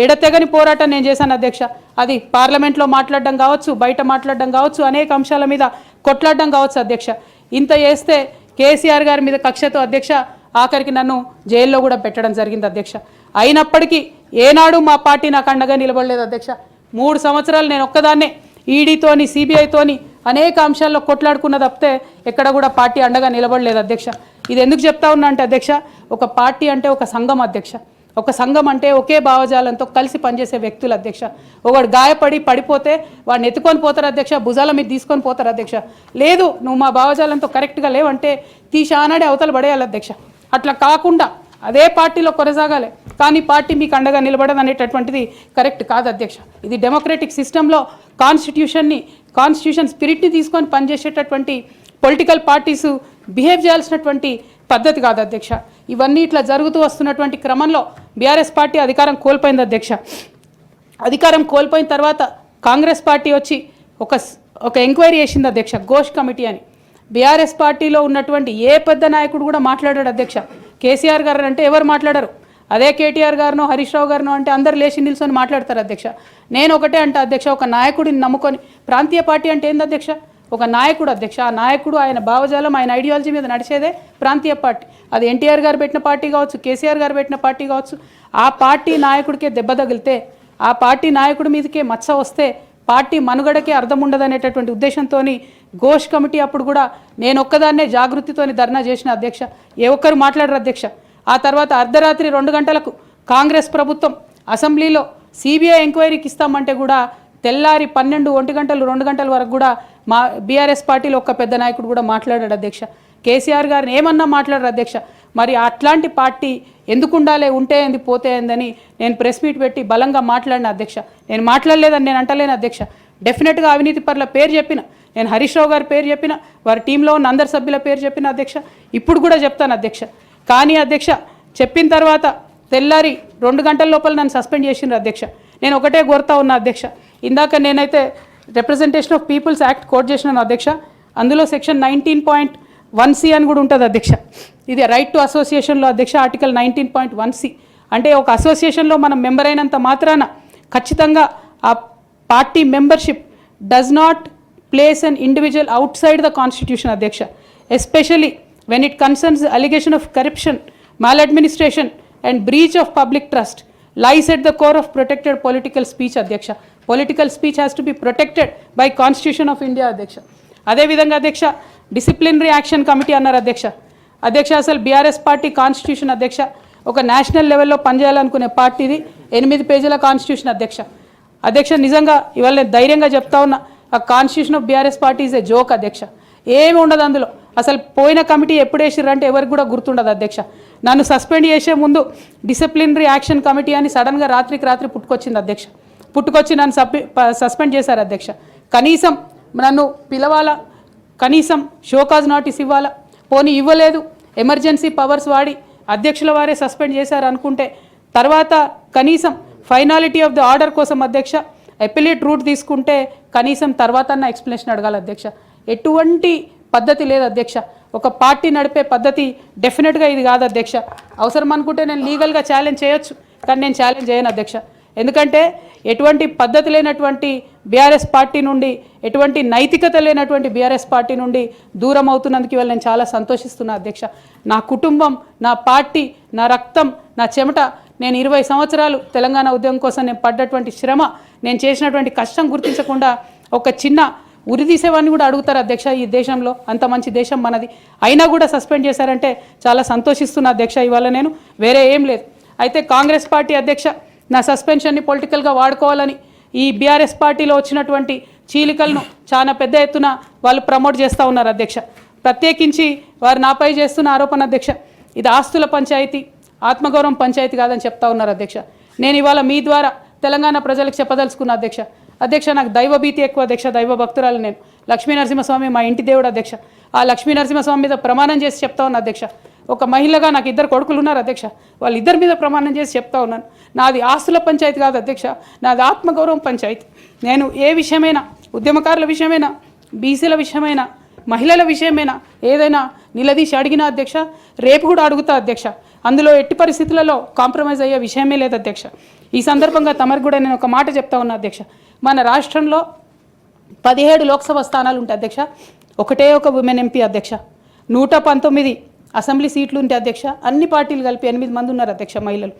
[SPEAKER 1] ఎడతెగని పోరాటం నేను చేశాను అధ్యక్ష. అది పార్లమెంట్లో మాట్లాడడం కావచ్చు, బయట మాట్లాడడం కావచ్చు, అనేక అంశాల మీద కొట్లాడడం కావచ్చు అధ్యక్ష. ఇంత చేస్తే కేసీఆర్ గారి మీద కక్షతో అధ్యక్ష ఆఖరికి నన్ను జైల్లో కూడా పెట్టడం జరిగింది అధ్యక్ష. అయినప్పటికీ ఏనాడు మా పార్టీ నాకు అండగా నిలబడలేదు అధ్యక్ష. 3 సంవత్సరాలు నేను ఒక్కదాన్నే ఈడీతోని, సిబిఐతోని అనేక అంశాల్లో కొట్లాడుకున్న తప్పితే ఎక్కడ కూడా పార్టీ అండగా నిలబడలేదు అధ్యక్ష. ఇది ఎందుకు చెప్తా ఉన్నా అంటే అధ్యక్ష, ఒక పార్టీ అంటే ఒక సంఘం అధ్యక్ష. ఒక సంఘం అంటే ఒకే భావజాలంతో కలిసి పనిచేసే వ్యక్తులు అధ్యక్ష. ఒకడు పడిపోతే వాడిని ఎత్తుకొని పోతారు అధ్యక్ష, భుజాల మీద తీసుకొని పోతారు అధ్యక్ష. లేదు నువ్వు మా భావజాలంతో కరెక్ట్గా లేవంటే తీసి ఆనాడే అవతల పడేయాలి అధ్యక్ష. అట్లా కాకుండా అదే పార్టీలో కొనసాగాలి, కానీ పార్టీ మీకు అండగా నిలబడదు అనేటటువంటిది కరెక్ట్ కాదు అధ్యక్ష. ఇది డెమోక్రటిక్ సిస్టంలో కాన్స్టిట్యూషన్ స్పిరిట్ని తీసుకొని పనిచేసేటటువంటి పొలిటికల్ పార్టీస్ బిహేవ్ చేయాల్సినటువంటి పద్ధతి కాదు అధ్యక్ష. ఇవన్నీ ఇట్లా జరుగుతూ వస్తున్నటువంటి క్రమంలో బీఆర్ఎస్ పార్టీ అధికారం కోల్పోయింది అధ్యక్ష. అధికారం కోల్పోయిన తర్వాత కాంగ్రెస్ పార్టీ వచ్చి ఒక ఎంక్వైరీ చేసింది అధ్యక్ష, ఘోష్ కమిటీ అని. బీఆర్ఎస్ పార్టీలో ఉన్నటువంటి ఏ పెద్ద నాయకుడు కూడా మాట్లాడాడు అధ్యక్ష. కేసీఆర్ గారు అంటే ఎవరు మాట్లాడరు, అదే కేటీఆర్ గారినో హరీష్ రావు గారినో అంటే అందరు లేచి నిల్చొని మాట్లాడతారు అధ్యక్ష. నేను ఒకటే అంటే అధ్యక్ష, ఒక నాయకుడిని నమ్ముకొని ప్రాంతీయ పార్టీ అంటే ఏంది అధ్యక్ష? ఒక నాయకుడు అధ్యక్ష. ఆ నాయకుడు ఆయన భావజాలం, ఆయన ఐడియాలజీ మీద నడిచేదే ప్రాంతీయ పార్టీ. అది ఎన్టీఆర్ గారు పెట్టిన పార్టీ కావచ్చు, కేసీఆర్ గారు పెట్టిన పార్టీ కావచ్చు. ఆ పార్టీ నాయకుడికే దెబ్బ తగిలితే, ఆ పార్టీ నాయకుడి మీదకే మచ్చ వస్తే పార్టీ మనుగడకే అర్థం ఉండదనేటటువంటి ఉద్దేశంతో ఘోష్ కమిటీ అప్పుడు కూడా నేను ఒక్కదాన్నే జాగృతితోని ధర్నా చేసిన అధ్యక్ష. ఏ ఒక్కరు మాట్లాడరు అధ్యక్ష. ఆ తర్వాత అర్ధరాత్రి 2 గంటలకు కాంగ్రెస్ ప్రభుత్వం అసెంబ్లీలో సిబిఐ ఎంక్వైరీకి ఇస్తామంటే కూడా తెల్లారి 12, 1 గంటలు 2 గంటల వరకు కూడా మా బీఆర్ఎస్ పార్టీలో ఒక్క పెద్ద నాయకుడు కూడా మాట్లాడాడు అధ్యక్ష. కేసీఆర్ గారిని ఏమన్నా మాట్లాడరు అధ్యక్ష. మరి అట్లాంటి పార్టీ ఎందుకు ఉండాలి, ఉంటే ఏంది పోతే ఏందని నేను ప్రెస్ మీట్ పెట్టి బలంగా మాట్లాడిన అధ్యక్ష. నేను మాట్లాడలేదని నేను అంటలేను అధ్యక్ష. డెఫినెట్గా అవినీతి పరుల పేరు చెప్పిన, నేను హరీష్ రావు గారి పేరు చెప్పిన, వారి టీంలో ఉన్న అందరి సభ్యుల పేరు చెప్పిన అధ్యక్ష. ఇప్పుడు కూడా చెప్తాను అధ్యక్ష. కానీ అధ్యక్ష చెప్పిన తర్వాత తెల్లారి 2 గంటల లోపల నన్ను సస్పెండ్ చేసిండ్రు అధ్యక్ష. నేను ఒకటే కోరుతా ఉన్నా అధ్యక్ష. ఇందాక నేనైతే representation of peoples act quote చేసినాను అధ్యక్ష. అందులో సెక్షన్ 19.1C అని కూడా ఉంటుంది అధ్యక్ష. ఇది రైట్ టు అసోసియేషన్లో అధ్యక్ష ఆర్టికల్ 19.1C అంటే ఒక అసోసియేషన్లో మనం మెంబర్ అయినంత మాత్రాన ఖచ్చితంగా ఆ party membership does not place an individual outside the constitution అధ్యక్ష. Especially when it concerns the allegation of corruption, maladministration and breach of public trust lies at the core of protected political speech అధ్యక్ష. Political speech has to be protected by Constitution of India అధ్యక్ష. అదే విధంగా అధ్యక్ష disciplinary action committee అన్నారు అధ్యక్ష. అధ్యక్ష అసలు BRS party constitution అధ్యక్ష ఒక నేషనల్ లెవెల్లో పనిచేయాలనుకునే పార్టీది 8 పేజీల కాన్స్టిట్యూషన్ అధ్యక్ష. అధ్యక్ష నిజంగా ఇవాళ నేను ధైర్యంగా చెప్తా ఉన్నా, ఆ constitution of BRS party is a joke అధ్యక్ష. ఏమి ఉండదు అందులో. అసలు పోయిన కమిటీ ఎప్పుడు వేసిర్రంటే ఎవరికి కూడా గుర్తుండదు అధ్యక్ష. నన్ను సస్పెండ్ చేసే ముందు డిసిప్లినరీ యాక్షన్ కమిటీ అని సడన్గా రాత్రికి రాత్రి పుట్టుకొచ్చింది అధ్యక్ష. పుట్టుకొచ్చి నన్ను సస్పెండ్ చేశారు అధ్యక్ష. కనీసం నన్ను పిలవాలా, కనీసం షోకాజ్ నోటీస్ ఇవ్వాలా, పోనీ ఇవ్వలేదు. ఎమర్జెన్సీ పవర్స్ వాడి అధ్యక్షుల వారే సస్పెండ్ చేశారు అనుకుంటే తర్వాత కనీసం ఫైనాలిటీ ఆఫ్ ది ఆర్డర్ కోసం అధ్యక్ష అపిలేట్ రూట్ తీసుకుంటే కనీసం తర్వాత ఎక్స్ప్లెనేషన్ అడగాలి అధ్యక్ష. ఎటువంటి పద్ధతి లేదు అధ్యక్ష. ఒక పార్టీ నడిపే పద్ధతి డెఫినెట్గా ఇది కాదు అధ్యక్ష. అవసరం అనుకుంటే నేను లీగల్గా ఛాలెంజ్ చేయొచ్చు, కానీ నేను ఛాలెంజ్ చేయను అధ్యక్ష. ఎందుకంటే ఎటువంటి పద్ధతి లేనటువంటి బీఆర్ఎస్ పార్టీ నుండి, ఎటువంటి నైతికత లేనటువంటి బీఆర్ఎస్ పార్టీ నుండి దూరం అవుతున్నందుకు ఇవాళ నేను చాలా సంతోషిస్తున్నా అధ్యక్ష. నా కుటుంబం, నా పార్టీ, నా రక్తం, నా చెమట, నేను 20 సంవత్సరాలు తెలంగాణ ఉద్యమం కోసం నేను పడ్డటువంటి శ్రమ, నేను చేసినటువంటి కష్టం గుర్తించకుండా ఒక చిన్న ఉరిదీసేవాడిని కూడా అడుగుతారు అధ్యక్ష. ఈ దేశంలో అంత మంచి దేశం మనది, అయినా కూడా సస్పెండ్ చేశారంటే చాలా సంతోషిస్తున్నా అధ్యక్ష. ఇవాళ నేను వేరే ఏం లేదు. అయితే కాంగ్రెస్ పార్టీ అధ్యక్ష నా సస్పెన్షన్ని పొలిటికల్గా వాడుకోవాలని ఈ బీఆర్ఎస్ పార్టీలో వచ్చినటువంటి చీలికలను చాలా పెద్ద ఎత్తున వాళ్ళు ప్రమోట్ చేస్తూ ఉన్నారు అధ్యక్ష. ప్రత్యేకించి వారు నాపై చేస్తున్న ఆరోపణ అధ్యక్ష, ఇది ఆస్తుల పంచాయతీ, ఆత్మగౌరవం పంచాయతీ కాదని చెప్తా ఉన్నారు అధ్యక్ష. నేను ఇవాళ మీ ద్వారా తెలంగాణ ప్రజలకు చెప్పదలుచుకున్న అధ్యక్ష. అధ్యక్ష నాకు దైవభీతి ఎక్కువ అధ్యక్ష, దైవ భక్తురాలు నేను. లక్ష్మీ నరసింహస్వామి మా ఇంటి దేవుడు అధ్యక్ష. ఆ లక్ష్మీ నరసింహస్వామి మీద ప్రమాణం చేసి చెప్తా ఉన్నా అధ్యక్ష. ఒక మహిళగా నాకు 2 కొడుకులు ఉన్నారు అధ్యక్ష. వాళ్ళిద్దరి మీద ప్రమాణం చేసి చెప్తా ఉన్నాను, నాది ఆస్తుల పంచాయతీ కాదు అధ్యక్ష, నాది ఆత్మగౌరవం పంచాయతీ. నేను ఏ విషయమైనా, ఉద్యమకారుల విషయమైనా, బీసీల విషయమైనా, మహిళల విషయమైనా ఏదైనా నిలదీసి అడిగినా అధ్యక్ష, రేపు కూడా అడుగుతా అధ్యక్ష. అందులో ఎట్టి పరిస్థితులలో కాంప్రమైజ్ అయ్యే విషయమే లేదు అధ్యక్ష. ఈ సందర్భంగా తమరికి కూడా నేను ఒక మాట చెప్తా ఉన్నా అధ్యక్ష. మన రాష్ట్రంలో 17 లోక్సభ స్థానాలు ఉంటాయి అధ్యక్ష, ఒకటే ఒక ఉమెన్ ఎంపీ అధ్యక్ష. 119 అసెంబ్లీ సీట్లు ఉంటాయి అధ్యక్ష. అన్ని పార్టీలు కలిపి 8 మంది ఉన్నారు అధ్యక్ష మహిళలు.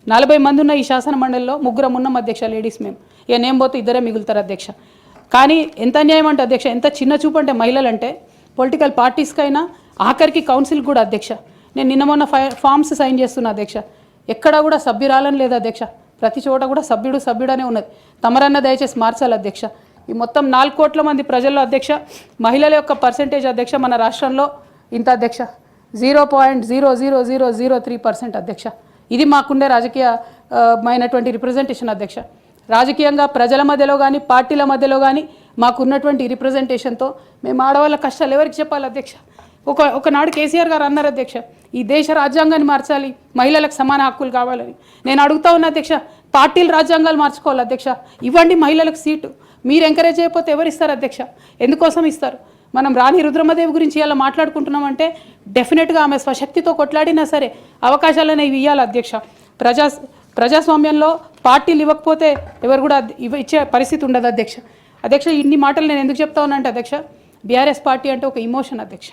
[SPEAKER 1] 40 మంది ఉన్న ఈ శాసన మండలిలో 3 ఉన్నాం అధ్యక్ష లేడీస్. మేము ఇక నేను పోతే 2 మిగులుతారు అధ్యక్ష. కానీ ఎంత అన్యాయం అంటే అధ్యక్ష, ఎంత చిన్న చూపు అంటే మహిళలు అంటే పొలిటికల్ పార్టీస్కైనా ఆఖరికి కౌన్సిల్ కూడా అధ్యక్ష. నేను నిన్న మొన్న ఫామ్స్ సైన్ చేస్తున్నా అధ్యక్ష. ఎక్కడా కూడా సభ్యురాలని లేదు అధ్యక్ష. ప్రతి చోట కూడా సభ్యుడనే ఉన్నది. తమరన్న దయచేసి మార్చాలి అధ్యక్ష. ఈ మొత్తం 4 కోట్ల మంది ప్రజల్లో అధ్యక్ష మహిళల యొక్క పర్సెంటేజ్ అధ్యక్ష మన రాష్ట్రంలో ఇంత అధ్యక్ష 0.00003% అధ్యక్ష. ఇది మాకుండే రాజకీయమైనటువంటి రిప్రజెంటేషన్ అధ్యక్ష. రాజకీయంగా ప్రజల మధ్యలో కానీ పార్టీల మధ్యలో కానీ మాకున్నటువంటి రిప్రజెంటేషన్తో మేము ఆడవాళ్ళ కష్టాలు ఎవరికి చెప్పాలి అధ్యక్ష. ఒకనాడు కేసీఆర్ గారు అన్నారు అధ్యక్ష, ఈ దేశ రాజ్యాంగాన్ని మార్చాలి, మహిళలకు సమాన హక్కులు కావాలని. నేను అడుగుతా ఉన్నా అధ్యక్ష, పార్టీలు రాజ్యాంగాలు మార్చుకోవాలి అధ్యక్ష. ఇవ్వండి మహిళలకు సీటు. మీరు ఎంకరేజ్ చేయకపోతే ఎవరు ఇస్తారు అధ్యక్ష? ఎందుకోసం ఇస్తారు? మనం రాణి రుద్రమదేవి గురించి ఇలా మాట్లాడుకుంటున్నామంటే డెఫినెట్గా ఆమె స్వశక్తితో కొట్లాడినా సరే అవకాశాలు అనేవి ఇవ్వాలి అధ్యక్ష. ప్రజాస్వామ్యంలో పార్టీలు ఇవ్వకపోతే ఎవరు కూడా ఇచ్చే పరిస్థితి ఉండదు అధ్యక్ష. అధ్యక్ష ఇన్ని మాటలు నేను ఎందుకు చెప్తా ఉన్నానంటే అధ్యక్ష, బీఆర్ఎస్ పార్టీ అంటే ఒక ఇమోషన్ అధ్యక్ష.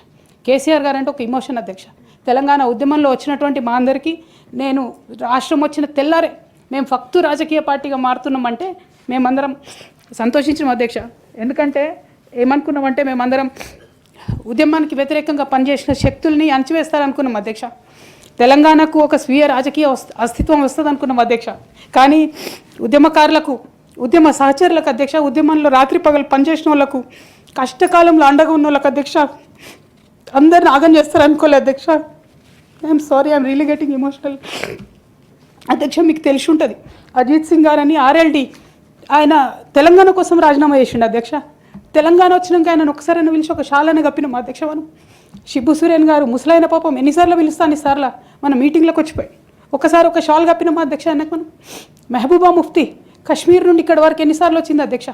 [SPEAKER 1] కేసీఆర్ గారు అంటే ఒక ఇమోషన్ అధ్యక్ష. తెలంగాణ ఉద్యమంలో వచ్చినటువంటి మా అందరికీ నేను రాష్ట్రం వచ్చిన తెల్లారే మేము ఫక్తు రాజకీయ పార్టీగా మారుతున్నామంటే మేమందరం సంతోషించిన అధ్యక్ష. ఎందుకంటే ఏమనుకున్నామంటే మేమందరం ఉద్యమానికి వ్యతిరేకంగా పనిచేసిన శక్తుల్ని అణచివేస్తారనుకున్నాం అధ్యక్ష. తెలంగాణకు ఒక స్వీయ రాజకీయ అస్తిత్వం వస్తుంది అనుకున్నాం అధ్యక్ష. కానీ ఉద్యమకారులకు, ఉద్యమ సహచరులకు అధ్యక్ష, ఉద్యమంలో రాత్రి పగలు పనిచేసిన వాళ్ళకు, కష్టకాలంలో అండగా ఉన్న వాళ్ళకు అధ్యక్ష, అందరిని ఆగం చేస్తారు అనుకోలే అధ్యక్ష. I'm sorry, I'm really getting emotional అధ్యక్ష. మీకు తెలిసి ఉంటుంది, అజిత్ సింగ్ గారని ఆర్ఎల్డి ఆయన తెలంగాణ కోసం రాజీనామా చేసిండు అధ్యక్ష. తెలంగాణ వచ్చినాక ఆయన ఒకసారి పిలిచి ఒక షాలను కప్పినాం అధ్యక్ష. మనం షిబ్బు సూర్యన్ గారు ముసలైన పాపం ఎన్నిసార్లు పిలుస్తాను, ఇసార్లు మన మీటింగ్లోకి వచ్చిపోయి ఒకసారి ఒక షాల్ కప్పినామా అధ్యక్ష ఆయనకు. మనం మెహబూబా ముఫ్తీ కశ్మీర్ నుండి ఇక్కడ వరకు ఎన్నిసార్లు వచ్చింది అధ్యక్ష.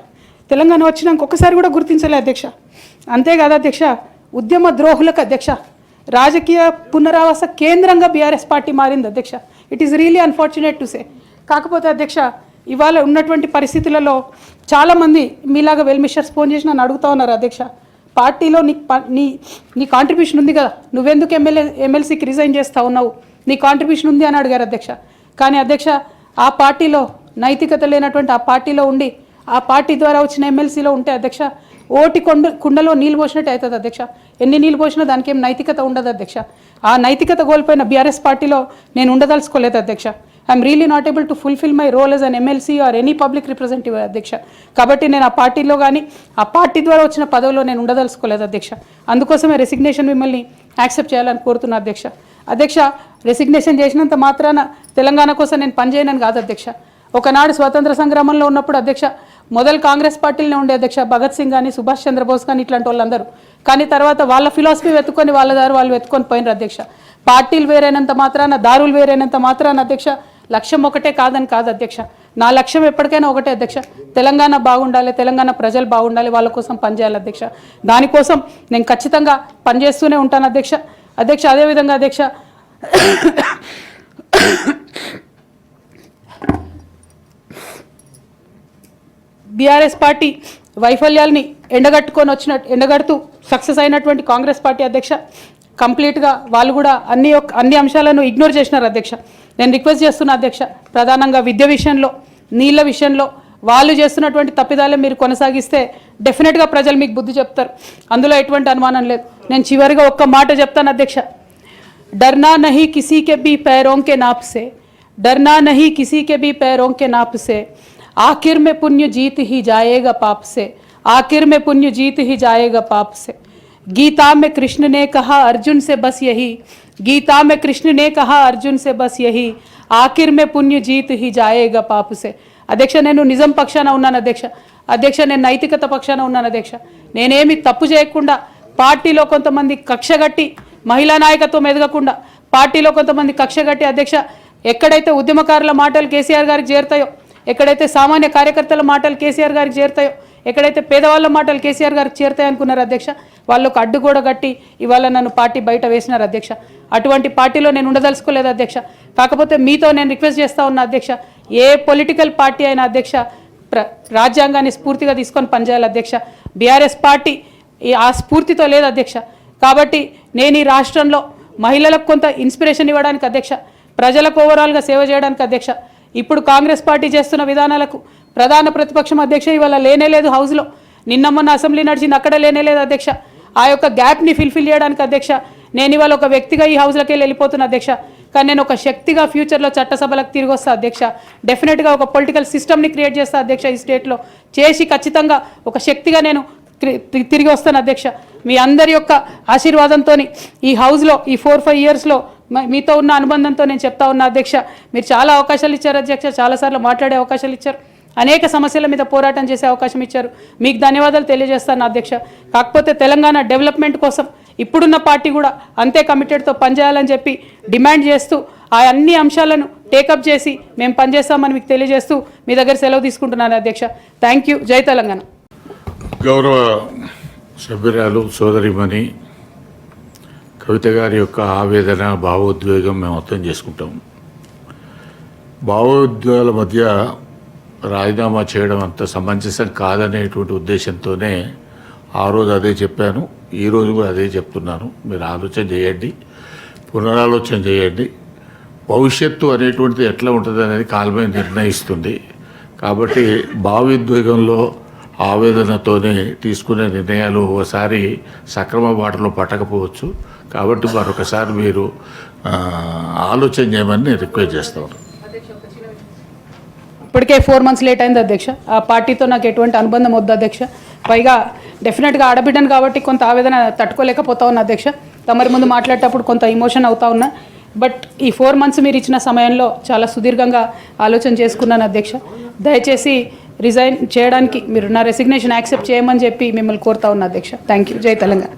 [SPEAKER 1] తెలంగాణ వచ్చినాక ఒకసారి కూడా గుర్తించలే అధ్యక్ష. అంతేకాదు అధ్యక్ష, ఉద్యమ ద్రోహులకు అధ్యక్ష రాజకీయ పునరావాస కేంద్రంగా బీఆర్ఎస్ పార్టీ మారింది అధ్యక్ష. It is really unfortunate to say. కాకపోతే అధ్యక్ష, ఇవాళ ఉన్నటువంటి పరిస్థితులలో చాలామంది మీలాగా వెల్మిషర్స్ ఫోన్ చేసి నన్ను అడుగుతూ ఉన్నారు అధ్యక్ష, పార్టీలో నీ కాంట్రిబ్యూషన్ ఉంది కదా, నువ్వెందుకు ఎమ్మెల్సీకి రిజైన్ చేస్తూ ఉన్నావు, నీ కాంట్రిబ్యూషన్ ఉంది అని అడిగారు అధ్యక్ష. కానీ అధ్యక్ష, ఆ పార్టీలో నైతికత లేనటువంటి ఆ పార్టీలో ఉండి ఆ పార్టీ ద్వారా వచ్చిన ఎమ్మెల్సీలో ఉంటే అధ్యక్ష, ఓటి కుండలో నీళ్ళు పోసినట్టు అవుతుంది అధ్యక్ష. ఎన్ని నీళ్ళు పోసినా దానికి ఏం నైతికత ఉండదు అధ్యక్ష. ఆ నైతికత కోల్పోయిన బీఆర్ఎస్ పార్టీలో నేను ఉండదలుచుకోలేదు అధ్యక్ష. I'm really not able to fulfil my role as an MLC or any public representative అధ్యక్ష. కాబట్టి నేను ఆ పార్టీలో కానీ ఆ పార్టీ ద్వారా వచ్చిన పదవిలో నేను ఉండదలుచుకోలేదు అధ్యక్ష. అందుకోసమే రెసిగ్నేషన్ మిమ్మల్ని యాక్సెప్ట్ చేయాలని కోరుతున్నా అధ్యక్ష. అధ్యక్ష, రెసిగ్నేషన్ చేసినంత మాత్రాన తెలంగాణ కోసం నేను పనిచేయనని కాదు అధ్యక్ష. ఒకనాడు స్వాతంత్ర సంగ్రామంలో ఉన్నప్పుడు అధ్యక్ష, మొదలు కాంగ్రెస్ పార్టీలోనే ఉండే అధ్యక్ష, భగత్ సింగ్ కానీ సుభాష్ చంద్రబోస్ కానీ ఇట్లాంటి వాళ్ళందరూ. కానీ తర్వాత వాళ్ళ ఫిలాసఫీ వెతుక్కొని వాళ్ళ దారి వాళ్ళు వెతుక్కొని పోయినారు అధ్యక్ష. పార్టీలు వేరైనంత మాత్రాన, దారులు వేరైనంత మాత్రాన అధ్యక్ష, లక్ష్యం ఒకటే కాదని కాదు అధ్యక్ష. నా లక్ష్యం ఎప్పటికైనా ఒకటే అధ్యక్ష, తెలంగాణ బాగుండాలి, తెలంగాణ ప్రజలు బాగుండాలి, వాళ్ళ కోసం పనిచేయాలి అధ్యక్ష. దానికోసం నేను ఖచ్చితంగా పనిచేస్తూనే ఉంటాను అధ్యక్ష. అదేవిధంగా అధ్యక్ష, బీఆర్ఎస్ పార్టీ వైఫల్యాల్ని ఎండగడుతూ సక్సెస్ అయినటువంటి కాంగ్రెస్ పార్టీ అధ్యక్ష, కంప్లీట్గా వాళ్ళు కూడా అన్ని అంశాలను ఇగ్నోర్ చేసినారు అధ్యక్ష. నేను రిక్వెస్ట్ చేస్తున్నా అధ్యక్ష, ప్రధానంగా విద్య విషయంలో, నీళ్ళ విషయంలో వాళ్ళు చేస్తున్నటువంటి తప్పిదాలే మీరు కొనసాగిస్తే డెఫినెట్గా ప్రజలు మీకు బుద్ధి చెప్తారు, అందులో ఎటువంటి అనుమానం లేదు. నేను చివరిగా ఒక్క మాట చెప్తాను అధ్యక్ష, डरना नहीं किसी के भी पैरों के नाप से, डरना नहीं किसी के भी पैरों के नाप से, आखिर में पुण्य जीत ही जाएगा पाप से, आखिर में पुण्य जीत ही जाएगा पाप से. गीता में कृष्ण ने कहा अर्जुन से बस यही, गीता में कृष्ण ने कहा अर्जुन से बस यही, आखिर में पुण्य जीत ही जाएगा पाप से. అధ్యక్ష, నేను నిజం పక్షాన ఉన్నాను అధ్యక్ష, నేను నైతికత పక్షాన ఉన్నాను అధ్యక్ష. నేనేమి తప్పు చేయకుండా పార్టీలో కొంతమంది కక్షగట్టి మహిళా నాయకత్వం ఎదగకుండా పార్టీలో కొంతమంది కక్షగట్టి అధ్యక్ష, ఎక్కడైతే ఉద్యమకారుల మాటలు కేసీఆర్ గారికి చేరుతాయో, ఎక్కడైతే సామాన్య కార్యకర్తల మాటలు కేసీఆర్ గారికి చేరుతాయో, ఎక్కడైతే పేదవాళ్ళ మాటలు కేసీఆర్ గారికి చేరుతాయి అనుకున్నారు అధ్యక్ష, వాళ్ళకు అడ్డుగోడ గట్టి ఇవాళ నన్ను పార్టీ బయట వేసినారు అధ్యక్ష. అటువంటి పార్టీలో నేను ఉండదలుచుకోలేదు అధ్యక్ష. కాకపోతే మీతో నేను రిక్వెస్ట్ చేస్తా ఉన్నా అధ్యక్ష, ఏ పొలిటికల్ పార్టీ అయినా అధ్యక్ష రాజ్యాంగాన్ని స్ఫూర్తిగా తీసుకొని పనిచేయాలి అధ్యక్ష. బీఆర్ఎస్ పార్టీ ఆ స్ఫూర్తితో లేదు అధ్యక్ష. కాబట్టి నేను ఈ రాష్ట్రంలో మహిళలకు కొంత ఇన్స్పిరేషన్ ఇవ్వడానికి అధ్యక్ష, ప్రజలకు ఓవరాల్గా సేవ చేయడానికి అధ్యక్ష, ఇప్పుడు కాంగ్రెస్ పార్టీ చేస్తున్న విధానాలకు ప్రధాన ప్రతిపక్షం అధ్యక్ష ఇవాళ లేనేలేదు హౌస్లో, నిన్న మొన్న అసెంబ్లీ నడిచింది అక్కడ లేనేలేదు అధ్యక్ష. ఆ యొక్క గ్యాప్ని ఫిల్ఫిల్ చేయడానికి అధ్యక్ష నేను ఇవాళ ఒక వ్యక్తిగా ఈ హౌస్లోకి వెళ్ళిపోతున్నా అధ్యక్ష. కానీ నేను ఒక శక్తిగా ఫ్యూచర్లో చట్టసభలకు తిరిగి వస్తా అధ్యక్ష. డెఫినెట్గా ఒక పొలిటికల్ సిస్టమ్ని క్రియేట్ చేస్తా అధ్యక్ష ఈ స్టేట్లో, చేసి ఖచ్చితంగా ఒక శక్తిగా నేను తిరిగి వస్తాను అధ్యక్ష. మీ అందరి యొక్క ఆశీర్వాదంతో ఈ హౌస్లో ఈ 4-5 ఇయర్స్లో మీతో ఉన్న అనుబంధంతో నేను చెప్తా ఉన్నా అధ్యక్ష, మీరు చాలా అవకాశాలు ఇచ్చారు అధ్యక్ష, చాలాసార్లు మాట్లాడే అవకాశాలు ఇచ్చారు, అనేక సమస్యల మీద పోరాటం చేసే అవకాశం ఇచ్చారు, మీకు ధన్యవాదాలు తెలియజేస్తాను అధ్యక్ష. కాకపోతే తెలంగాణ డెవలప్మెంట్ కోసం ఇప్పుడున్న పార్టీ కూడా అంతే కమిటెడ్తో పనిచేయాలని చెప్పి డిమాండ్ చేస్తూ ఆ అన్ని అంశాలను టేకప్ చేసి మేము పనిచేస్తామని మీకు తెలియజేస్తూ మీ దగ్గర సెలవు తీసుకుంటున్నాను అధ్యక్ష. Thank you. జై తెలంగాణ.
[SPEAKER 2] గౌరవ సభ్యురాలు సోదరిమణి కవిత గారి యొక్క ఆవేదన, భావోద్వేగం మేము అర్థం చేసుకుంటాం. భావోద్వేగాల మధ్య రాజీనామా చేయడం అంత సమంజసం కాదనేటువంటి ఉద్దేశంతోనే ఆ రోజు అదే చెప్పాను, ఈరోజు కూడా అదే చెప్తున్నాను. మీరు ఆలోచన చేయండి, పునరాలోచన చేయండి. భవిష్యత్తు అనేటువంటిది ఎట్లా ఉంటుంది అనేది కాలమే నిర్ణయిస్తుంది. కాబట్టి భావోద్వేగంలో ఆవేదనతోనే తీసుకునే నిర్ణయాలు ఒకసారి సక్రమ బాటలో పట్టకపోవచ్చు. కాబట్టి మరొకసారి మీరు ఆలోచన చేయమని నేను రిక్వెస్ట్ చేస్తాను.
[SPEAKER 1] ఇప్పటికే 4 months లేట్ అయింది అధ్యక్ష. ఆ పార్టీతో నాకు ఎటువంటి అనుబంధం వద్దు అధ్యక్ష. పైగా డెఫినెట్గా ఆడబిడ్డను కాబట్టి కొంత ఆవేదన తట్టుకోలేకపోతా ఉన్నా అధ్యక్ష. తమరి ముందు మాట్లాడేటప్పుడు కొంత ఇమోషన్ అవుతా ఉన్నా. బట్ ఈ 4 months మీరు ఇచ్చిన సమయంలో చాలా సుదీర్ఘంగా ఆలోచన చేసుకున్నాను అధ్యక్ష. దయచేసి రిజైన్ చేయడానికి మీరు నా రెసిగ్నేషన్ యాక్సెప్ట్ చేయమని చెప్పి మిమ్మల్ని కోరుతా ఉన్నా అధ్యక్ష. Thank you. జై తెలంగాణ.